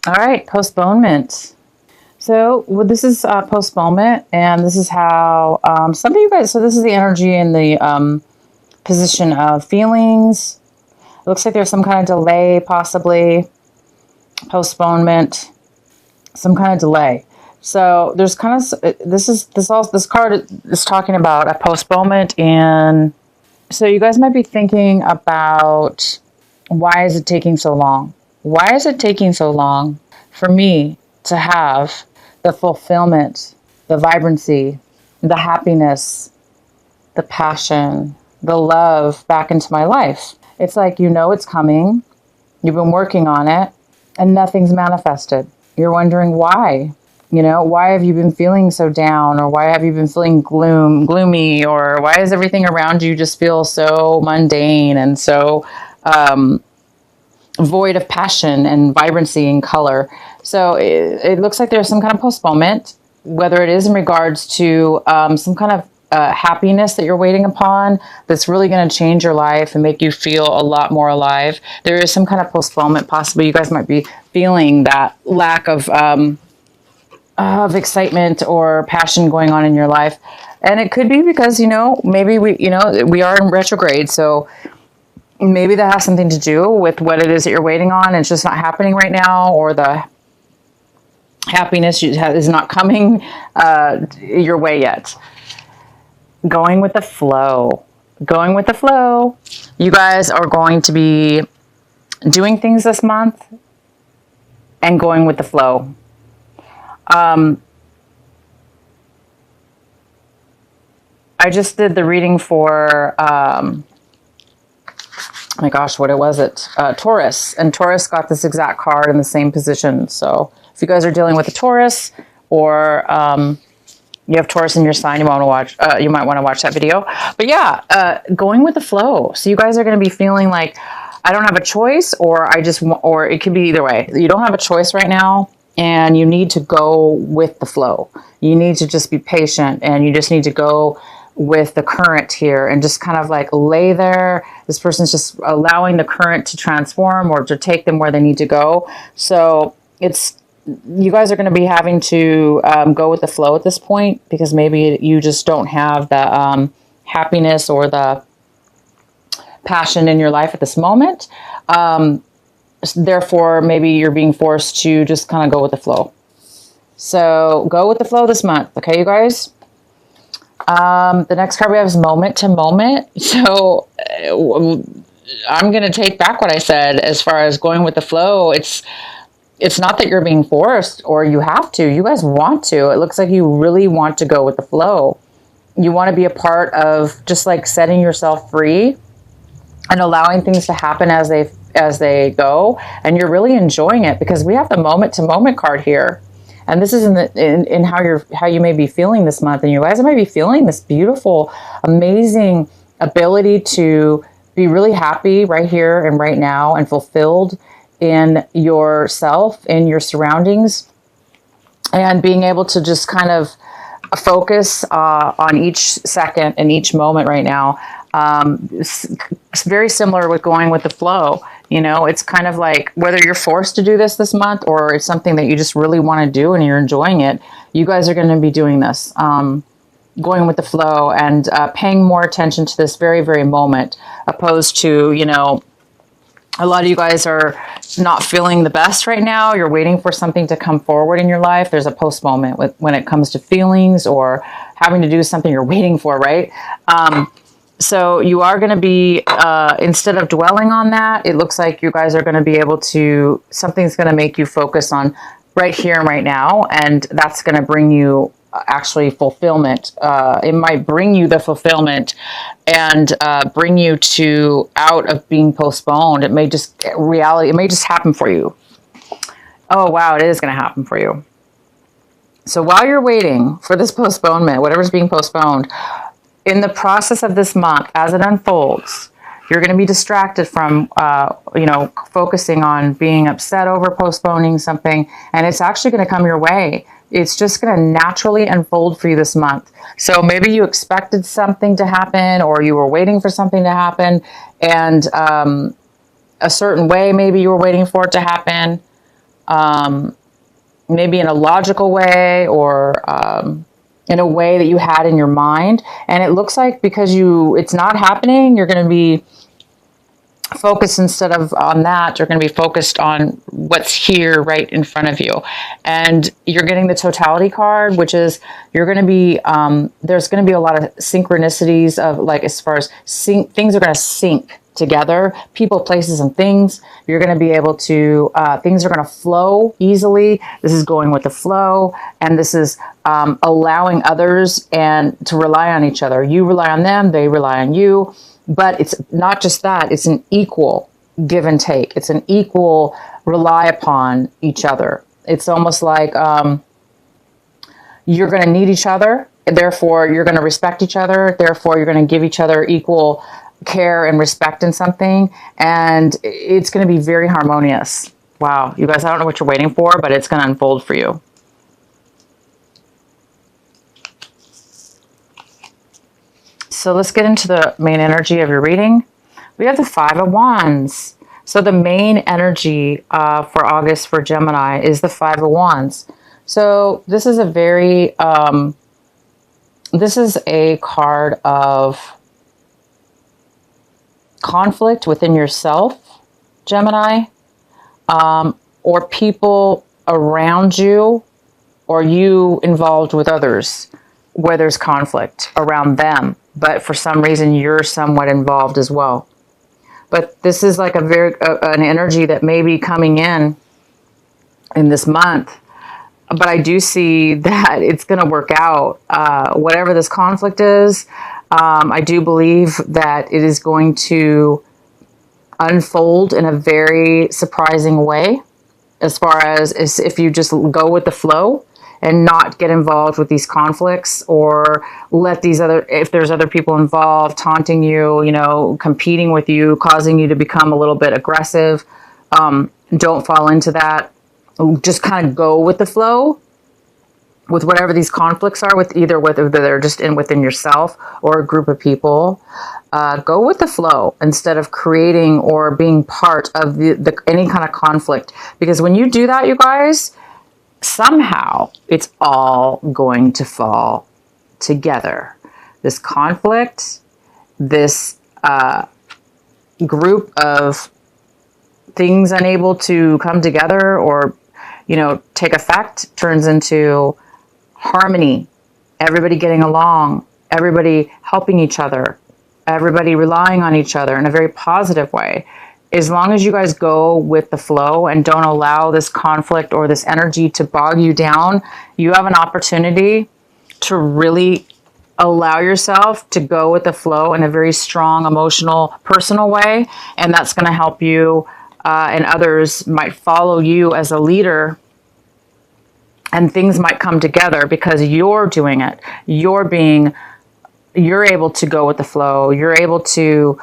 All right, postponement. So this is postponement, and this is how some of you guys. So this is the energy in the position of feelings. It looks like there's some kind of delay, possibly postponement, some kind of delay. So there's kind of this card is talking about a postponement, and so you guys might be thinking about, why is it taking so long? Why is it taking so long for me to have the fulfillment, the vibrancy, the happiness, the passion, the love back into my life? It's like, it's coming. You've been working on it and nothing's manifested. You're wondering why. Why have you been feeling so down, or why have you been feeling gloomy, or why does everything around you just feel so mundane and so void of passion and vibrancy and color? So it looks like there's some kind of postponement, whether it is in regards to some kind of happiness that you're waiting upon that's really going to change your life and make you feel a lot more alive. There is some kind of postponement. Possibly you guys might be feeling that lack of excitement or passion going on in your life. And it could be because, maybe we are in retrograde. So maybe that has something to do with what it is that you're waiting on, and it's just not happening right now, or the happiness is not coming your way yet. Going with the flow. Going with the flow. You guys are going to be doing things this month and going with the flow. I just did the reading for, oh my gosh, what was it? Taurus. And Taurus got this exact card in the same position. So if you guys are dealing with a Taurus, or you have Taurus in your sign, you might want to watch that video. But yeah, going with the flow. So you guys are going to be feeling like, I don't have a choice, or or it could be either way. You don't have a choice right now, and you need to go with the flow. You need to just be patient, and you just need to go with the current here and just kind of like lay there. This person's just allowing the current to transform or to take them where they need to go. So you guys are going to be having to go with the flow at this point, because maybe you just don't have the happiness or the passion in your life at this moment. Therefore, maybe you're being forced to just kind of go with the flow. So go with the flow this month. Okay, you guys? The next card we have is moment to moment. So I'm going to take back what I said as far as going with the flow. It's not that you're being forced or you have to. You guys want to. It looks like you really want to go with the flow. You want to be a part of just like setting yourself free and allowing things to happen as they go. And you're really enjoying it, because we have the moment to moment card here. And this is in how you may be feeling this month. And you guys might be feeling this beautiful, amazing ability to be really happy right here and right now, and fulfilled in yourself, in your surroundings, and being able to just kind of focus on each second and each moment right now. It's very similar with going with the flow. It's kind of like, whether you're forced to do this month, or it's something that you just really want to do and you're enjoying it, you guys are going to be doing this, going with the flow and paying more attention to this very, very moment, opposed to, a lot of you guys are not feeling the best right now. You're waiting for something to come forward in your life. There's a postponement when it comes to feelings or having to do something you're waiting for, right? So you are going to be, instead of dwelling on that, it looks like you guys are going to be able to, something's going to make you focus on right here and right now. And that's going to bring you actually fulfillment. It might bring you the fulfillment and bring you out of being postponed. It may just happen for you. Oh, wow, it is going to happen for you. So while you're waiting for this postponement, whatever's being postponed, in the process of this month, as it unfolds, you're going to be distracted from, focusing on being upset over postponing something, and it's actually going to come your way. It's just going to naturally unfold for you this month. So maybe you expected something to happen, or you were waiting for something to happen, and a certain way maybe you were waiting for it to happen. maybe in a logical way, or in a way that you had in your mind. And it looks like because it's not happening, you're going to be focused instead of on that, you're going to be focused on what's here right in front of you. And you're getting the totality card, which is you're going to be, there's going to be a lot of synchronicities of like, as far as things are going to sync together, people, places, and things. You're going to be able to, things are going to flow easily. This is going with the flow, and this is allowing others and to rely on each other. You rely on them, they rely on you. But it's not just that, it's an equal give and take. It's an equal rely upon each other. It's almost like you're going to need each other, therefore you're going to respect each other, therefore you're going to give each other equal care and respect in something, and it's going to be very harmonious. Wow, you guys, I don't know what you're waiting for, but it's going to unfold for you. So let's get into the main energy of your reading. We have the Five of Wands. So the main energy for August for Gemini is the Five of Wands. So this is a very, this is a card of conflict within yourself, Gemini, or people around you, or you involved with others where there's conflict around them. But for some reason, you're somewhat involved as well. But this is like an energy that may be coming in this month. But I do see that it's going to work out. Whatever this conflict is, I do believe that it is going to unfold in a very surprising way, as far as if you just go with the flow and not get involved with these conflicts, or let if there's other people involved taunting you, competing with you, causing you to become a little bit aggressive. Don't fall into that. Just kind of go with the flow with whatever these conflicts are, whether they're just within yourself or a group of people. Go with the flow instead of creating or being part of any kind of conflict. Because when you do that, you guys, somehow it's all going to fall together. This conflict, this group of things unable to come together or, take effect, turns into harmony. Everybody getting along, everybody helping each other, everybody relying on each other in a very positive way. As long as you guys go with the flow and don't allow this conflict or this energy to bog you down, you have an opportunity to really allow yourself to go with the flow in a very strong, emotional, personal way. And that's going to help you, and others might follow you as a leader, and things might come together because you're doing it. You're able to go with the flow. You're able to,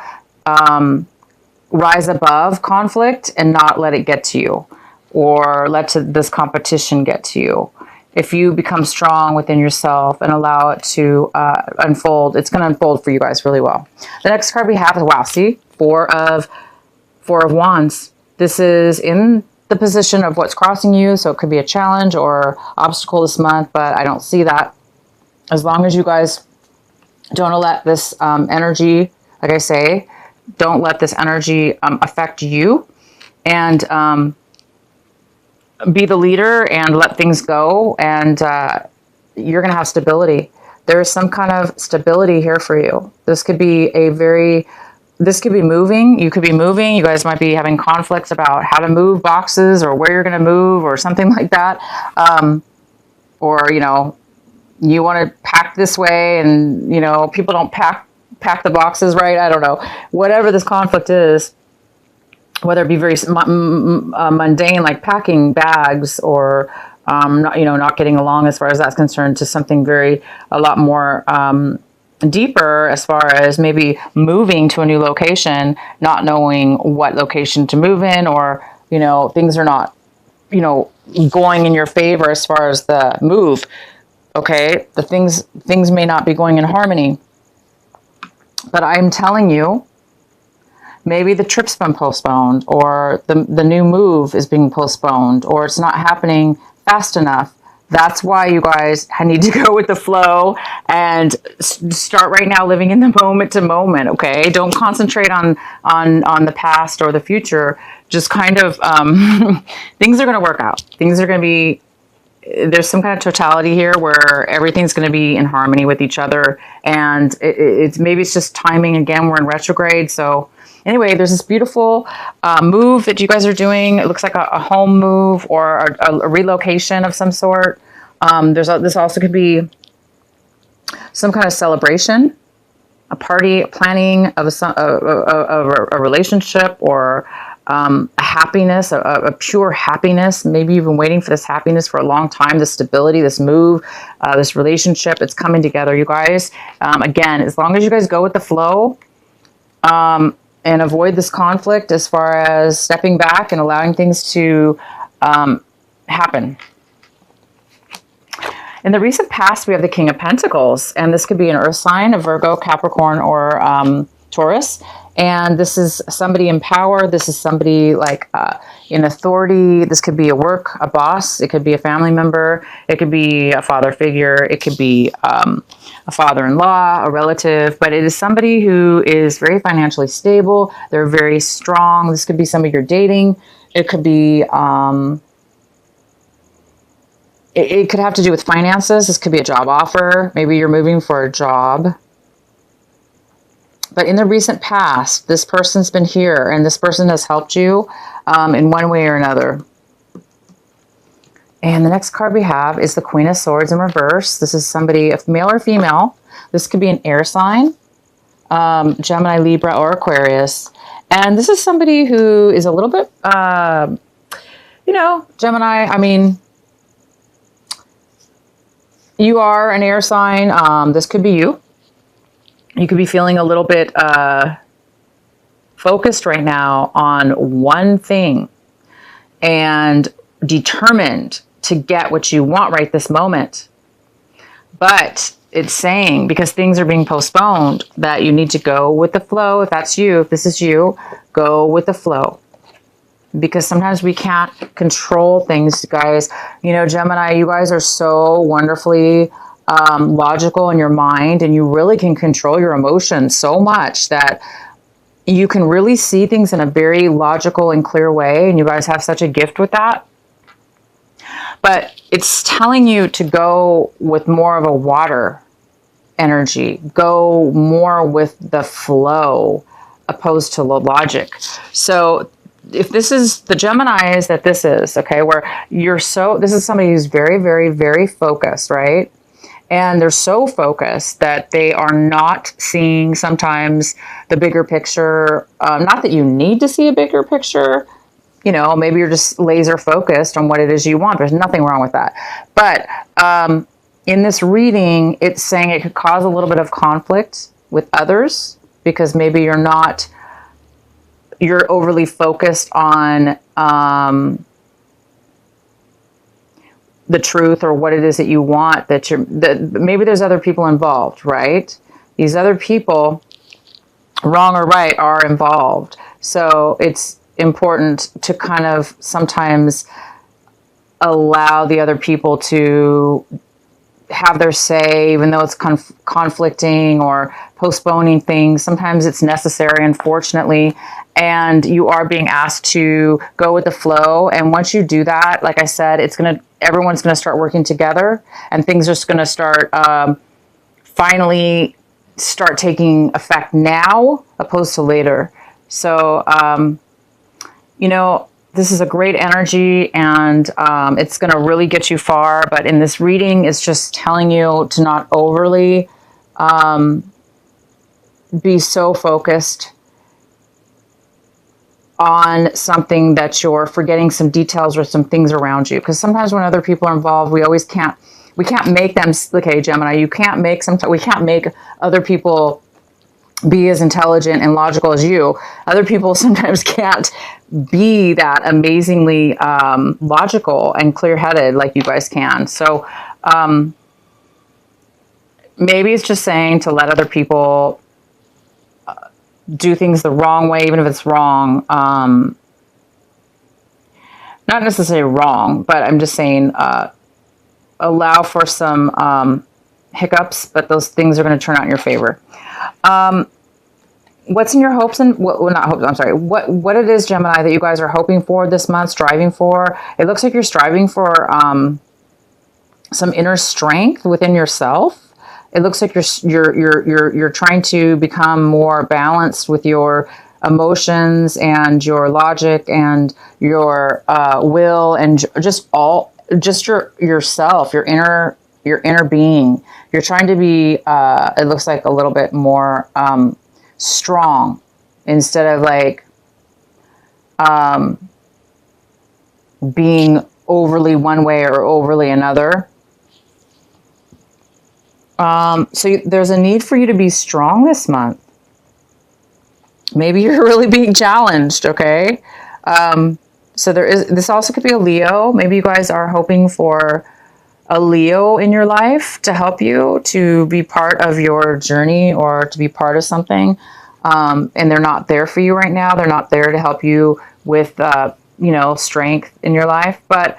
rise above conflict and not let it get to you, or let this competition get to you. If you become strong within yourself and allow it to unfold, it's going to unfold for you guys really well. The next card we have is, wow, see, Four of Wands. This is in the position of what's crossing you, so it could be a challenge or obstacle this month, but I don't see that. As long as you guys don't let this energy, like I say, don't let this energy affect you, and be the leader and let things go, and you're going to have stability. There is some kind of stability here for you. This could be moving. You could be moving. You guys might be having conflicts about how to move boxes or where you're going to move or something like that. Or, you want to pack this way and, people don't pack the boxes right. I don't know. Whatever this conflict is, whether it be very mundane, like packing bags, or not getting along as far as that's concerned, to something a lot more deeper, as far as maybe moving to a new location, not knowing what location to move in, or things are not going in your favor as far as the move. Okay, the things may not be going in harmony. But I'm telling you Maybe the trip's been postponed, or the new move is being postponed, or it's not happening fast enough. That's why you guys need to go with the flow and start right now living in the moment to moment, okay? Don't concentrate on the past or the future. Just kind of, things are going to work out. Things are going to be, there's some kind of totality here where everything's going to be in harmony with each other. And maybe it's just timing. Again, we're in retrograde. So anyway, there's this beautiful move that you guys are doing. It looks like a home move or a relocation of some sort. This also could be some kind of celebration, a party, planning of a relationship, or a happiness, a pure happiness. Maybe you've been waiting for this happiness for a long time, this stability, this move, this relationship. It's coming together, you guys. Again, as long as you guys go with the flow, and avoid this conflict as far as stepping back and allowing things to happen. In the recent past, we have the King of Pentacles, and this could be an earth sign, a Virgo, Capricorn, or Taurus. And this is somebody in power. This is somebody like in authority. This could be a boss. It could be a family member. It could be a father figure. It could be a father-in-law, a relative. But it is somebody who is very financially stable. They're very strong. This could be somebody you're dating. It could be... It could have to do with finances. This could be a job offer. Maybe you're moving for a job. But in the recent past, this person's been here, and this person has helped you in one way or another. And the next card we have is the Queen of Swords in reverse. This is somebody, if male or female. This could be an air sign, Gemini, Libra, or Aquarius. And this is somebody who is a little bit, Gemini, I mean... You are an air sign. This could be you. You could be feeling a little bit focused right now on one thing and determined to get what you want right this moment. But it's saying, because things are being postponed, that you need to go with the flow. If that's you, if this is you, go with the flow. Because sometimes we can't control things, guys. You know, Gemini, you guys are so wonderfully logical in your mind, and you really can control your emotions so much that you can really see things in a very logical and clear way, and you guys have such a gift with that. But it's telling you to go with more of a water energy, go more with the flow opposed to logic. So if this is the Geminis that this is, okay, where this is somebody who's very, very, very focused, right? And they're so focused that they are not seeing sometimes the bigger picture. Not that you need to see a bigger picture, maybe you're just laser focused on what it is you want. There's nothing wrong with that. But in this reading, it's saying it could cause a little bit of conflict with others because maybe you're overly focused on the truth or what it is that you want, maybe there's other people involved, right? These other people, wrong or right, are involved. So it's important to kind of sometimes allow the other people to have their say, even though it's conflicting or postponing things. Sometimes it's necessary, unfortunately, and you are being asked to go with the flow. And once you do that, like I said, everyone's going to start working together, and things are just going to start finally start taking effect now opposed to later. So, this is a great energy, and it's going to really get you far. But in this reading, it's just telling you to not overly be so focused on something that you're forgetting some details or some things around you. Because sometimes when other people are involved, we can't make them, okay, Gemini, we can't make other people be as intelligent and logical as you. Other people sometimes can't be that amazingly logical and clear-headed like you guys can. So maybe it's just saying to let other people do things the wrong way, even if it's wrong. Not necessarily wrong, but I'm just saying allow for some hiccups, but those things are going to turn out in your favor. What's in your hopes and not hopes? I'm sorry. What it is, Gemini, that you guys are hoping for this month, striving for? It looks like you're striving for some inner strength within yourself. It looks like you're trying to become more balanced with your emotions and your logic and your will and just yourself, your inner being. You're trying to be. It looks like a little bit more strong instead of like being overly one way or overly another. So there's a need for you to be strong this month. Maybe you're really being challenged, okay? So this also could be a Leo. Maybe you guys are hoping for a Leo in your life to help you to be part of your journey or to be part of something. And they're not there for you right now. They're not there to help you with, strength in your life. But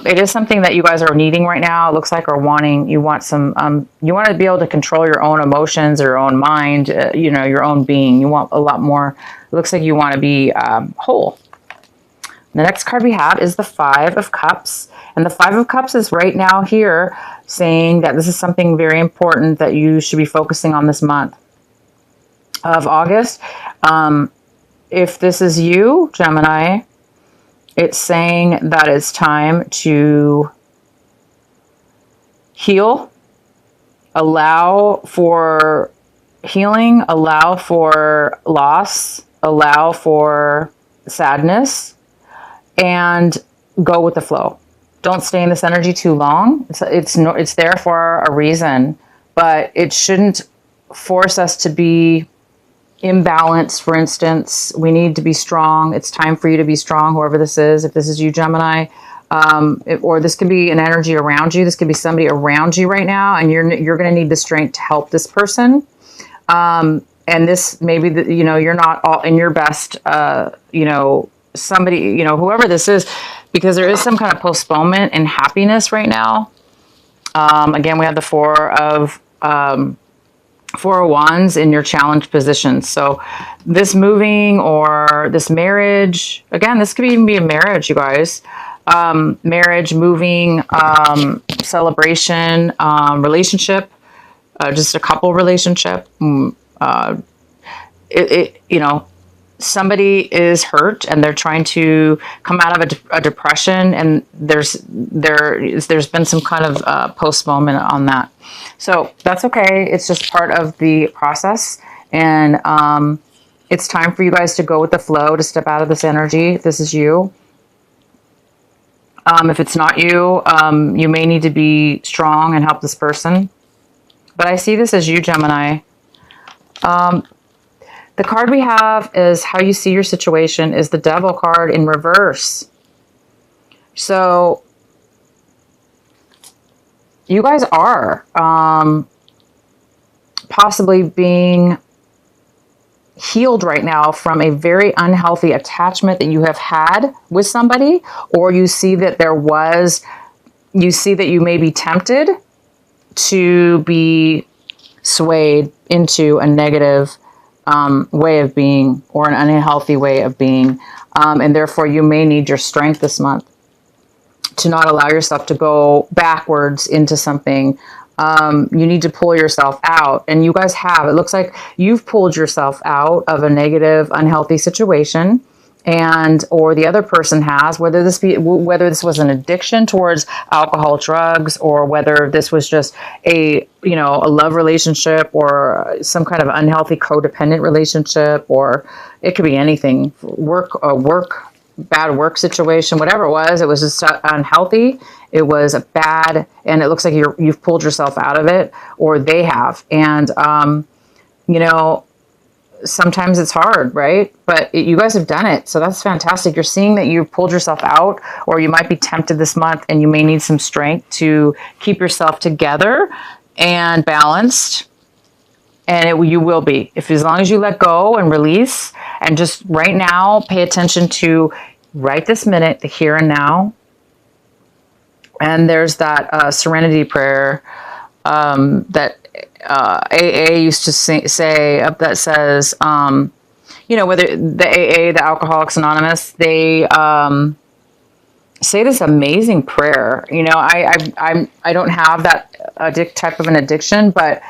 it is something that you guys are needing right now. It looks like, or wanting. You want you want to be able to control your own emotions, or your own mind, your own being. You want a lot more. It looks like you want to be whole. The next card we have is the Five of Cups. And the Five of Cups is right now here saying that this is something very important that you should be focusing on this month of August. If this is you, Gemini, it's saying that it's time to heal, allow for healing, allow for loss, allow for sadness, and go with the flow. Don't stay in this energy too long. It's there for a reason, but it shouldn't force us to be imbalanced. For instance, we need to be strong. It's time for you to be strong, whoever this is. If this is you, Gemini, or this could be an energy around you. This could be somebody around you right now, and you're going to need the strength to help this person. And this maybe you're not all in your best. Somebody, whoever this is, because there is some kind of postponement in happiness right now. Again, we have the Four of Wands in your challenge position. So this moving or this marriage, again, this could even be a marriage, you guys. Marriage, moving, celebration, relationship, just a couple relationship. Somebody is hurt and they're trying to come out of a depression, and there's been some kind of postponement on that. So that's okay. It's just part of the process, and it's time for you guys to go with the flow, to step out of this energy. If this is you. If it's not you, you may need to be strong and help this person. But I see this as you, Gemini. The card we have is how you see your situation is the Devil card in reverse. So you guys are possibly being healed right now from a very unhealthy attachment that you have had with somebody, or you see that you may be tempted to be swayed into a negative way of being, or an unhealthy way of being. And therefore you may need your strength this month to not allow yourself to go backwards into something. You need to pull yourself out, and you guys have. It looks like you've pulled yourself out of a negative, unhealthy situation, or the other person has, whether this was an addiction towards alcohol, drugs, or whether this was just a love relationship, or some kind of unhealthy codependent relationship, or it could be anything, bad work situation, whatever it was just unhealthy. It was bad, and it looks like you've pulled yourself out of it, or they have. And, sometimes it's hard, right? But you guys have done it. So that's fantastic. You're seeing that you've pulled yourself out, or you might be tempted this month, and you may need some strength to keep yourself together and balanced. And you will be, if as long as you let go and release, and just right now pay attention to right this minute, the here and now. And there's that serenity prayer that AA used to say that says, whether the AA, the Alcoholics Anonymous, they say this amazing prayer. I don't have that type of an addiction, but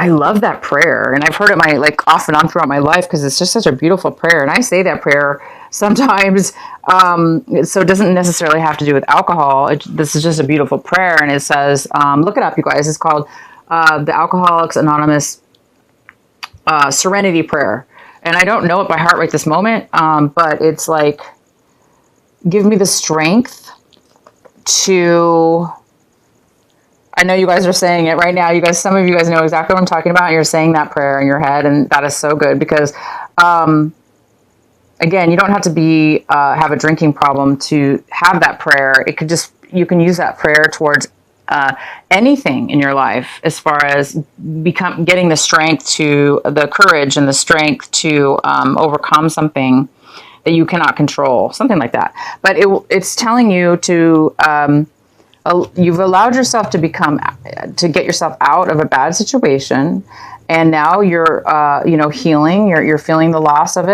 I love that prayer, and I've heard it off and on throughout my life because it's just such a beautiful prayer. And I say that prayer sometimes, so it doesn't necessarily have to do with alcohol. This is just a beautiful prayer, and it says, look it up, you guys. It's called the Alcoholics Anonymous Serenity Prayer, and I don't know it by heart right this moment, but it's like, give me the strength to. I know you guys are saying it right now. Some of you guys know exactly what I'm talking about. You're saying that prayer in your head, and that is so good because, again, you don't have to have a drinking problem to have that prayer. You can use that prayer towards anything in your life, as far as getting the strength the courage and the strength to overcome something that you cannot control, something like that. But it's telling you to. You've allowed yourself to get yourself out of a bad situation, and now you're, healing. You're feeling the loss of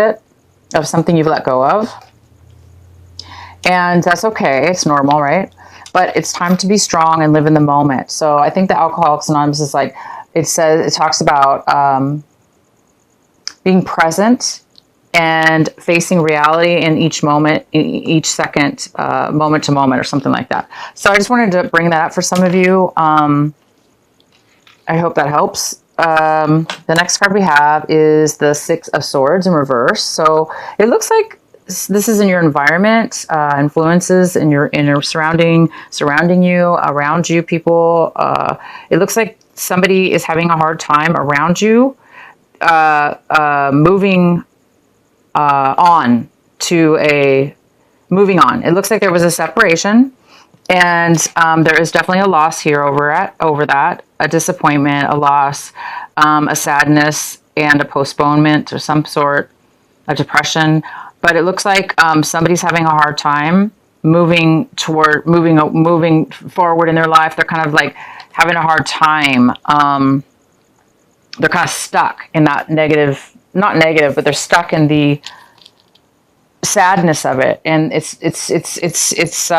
something you've let go of, and that's okay. It's normal, right? But it's time to be strong and live in the moment. So I think the Alcoholics Anonymous is it talks about being present and facing reality in each moment, each second, moment to moment, or something like that. So I just wanted to bring that up for some of you. I hope that helps. The next card we have is the Six of Swords in reverse. So it looks like this is in your environment, influences in your surrounding you, around you, people. It looks like somebody is having a hard time around you, moving moving on. It looks like there was a separation, and there is definitely a loss here over that, a disappointment, a loss, a sadness, and a postponement of some sort, a depression. But it looks like somebody's having a hard time moving forward in their life. They're kind of like having a hard time. They're kind of stuck in that not negative, but they're stuck in the sadness of it, and it's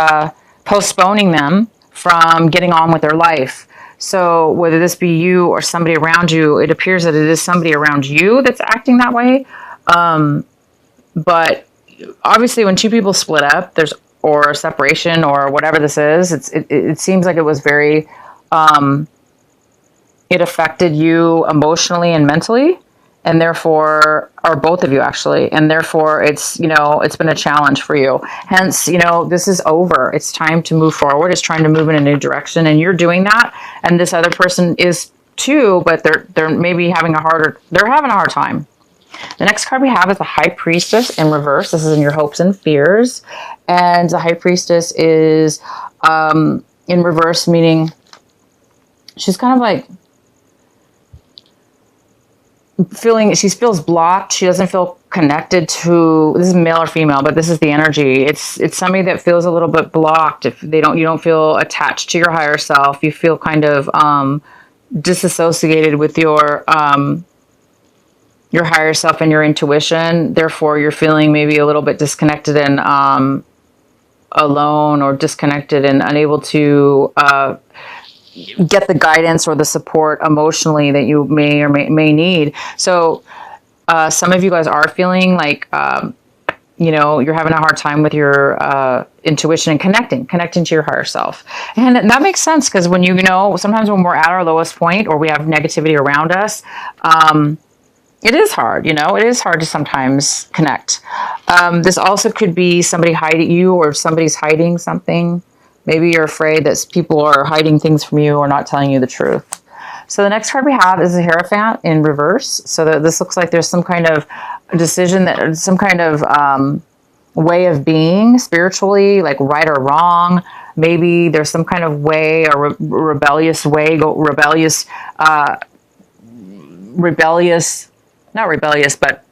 postponing them from getting on with their life. So whether this be you or somebody around you, it appears that it is somebody around you that's acting that way. But obviously, when two people split up, or separation or whatever this is, it seems like it was very. It affected you emotionally and mentally, and therefore, or both of you actually, and therefore it's been a challenge for you. Hence, this is over. It's time to move forward. It's trying to move in a new direction, and you're doing that, and this other person is too, but they're maybe having a hard time. The next card we have is the High Priestess in reverse. This is in your hopes and fears, and the High Priestess is in reverse, meaning she's kind of like she feels blocked. She doesn't feel connected to, this is male or female, but this is the energy. It's somebody that feels a little bit blocked. If you don't feel attached to your higher self, you feel kind of disassociated with your higher self and your intuition. Therefore, you're feeling maybe a little bit disconnected and alone, or disconnected and unable to get the guidance or the support emotionally that you may or may need. So some of you guys are feeling like you're having a hard time with your intuition and connecting to your higher self. And that makes sense, because when sometimes when we're at our lowest point, or we have negativity around us, it is hard, it is hard to sometimes connect. This also could be somebody hiding you, or somebody's hiding something. Maybe you're afraid that people are hiding things from you or not telling you the truth. So the next card we have is the Hierophant in reverse. So this looks like there's some kind of decision, some kind of way of being spiritually, like right or wrong. Maybe there's some kind of way, or rebellious rebellious, not rebellious, but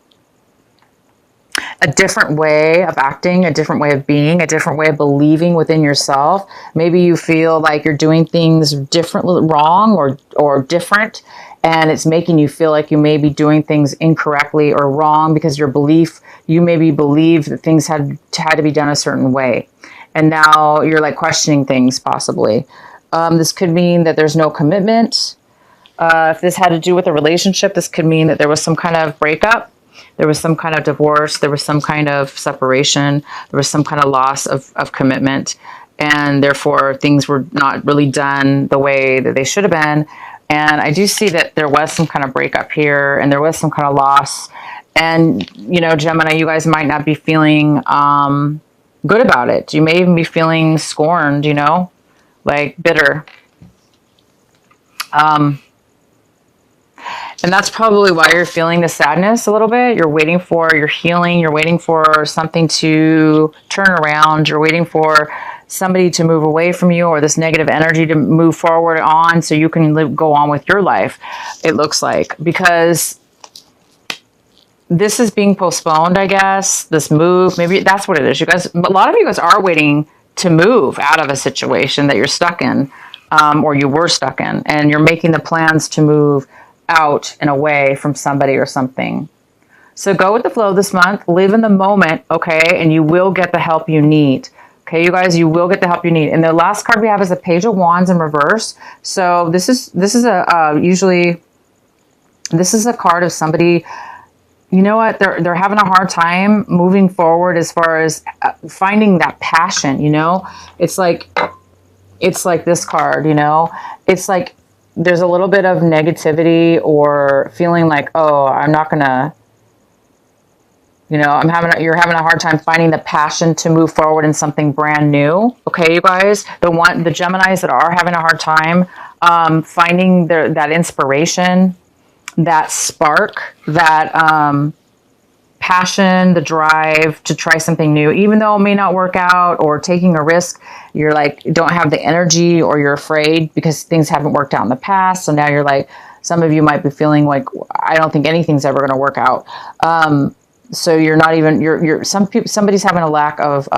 a different way of acting, a different way of being, a different way of believing within yourself. Maybe you feel like you're doing things differently, wrong or different, and it's making you feel like you may be doing things incorrectly or wrong because you maybe believe that things had to be done a certain way. And now you're like questioning things possibly. This could mean that there's no commitment. If this had to do with a relationship, this could mean that there was some kind of breakup. There was some kind of divorce. There was some kind of separation. There was some kind of loss of commitment. And therefore, things were not really done the way that they should have been. And I do see that there was some kind of breakup here, and there was some kind of loss. And, you know, Gemini, you guys might not be feeling good about it. You may even be feeling scorned, you know, like bitter. And that's probably why you're feeling the sadness a little bit. You're waiting for your healing. You're waiting for something to turn around. You're waiting for somebody to move away from you, or this negative energy to move forward on so you can go on with your life, it looks like. Because this is being postponed, I guess. This move, maybe that's what it is. You guys, a lot of you guys are waiting to move out of a situation that you're stuck in, or you were stuck in. And you're making the plans to move out and away from somebody or something. So go with the flow this month, live in the moment, okay? And you will get the help you need. Okay, you guys, you will get the help you need. And the last card we have is the Page of Wands in reverse. So this is usually a card of somebody, you know what, they're having a hard time moving forward as far as finding that passion, you know? It's like this card, you know? It's like there's a little bit of negativity or feeling like, oh, I'm not gonna, you know, you're having a hard time finding the passion to move forward in something brand new. Okay, you guys, the Geminis that are having a hard time finding that inspiration, that spark, that passion, the drive to try something new, even though it may not work out, or taking a risk, you're like, don't have the energy, or you're afraid because things haven't worked out in the past. So now you're like, some of you might be feeling like, I don't think anything's ever going to work out. So you're not even, somebody's having a lack of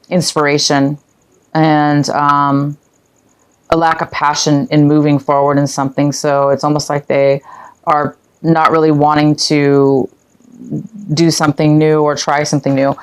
inspiration and a lack of passion in moving forward in something. So it's almost like they are not really wanting to do something new or try something new.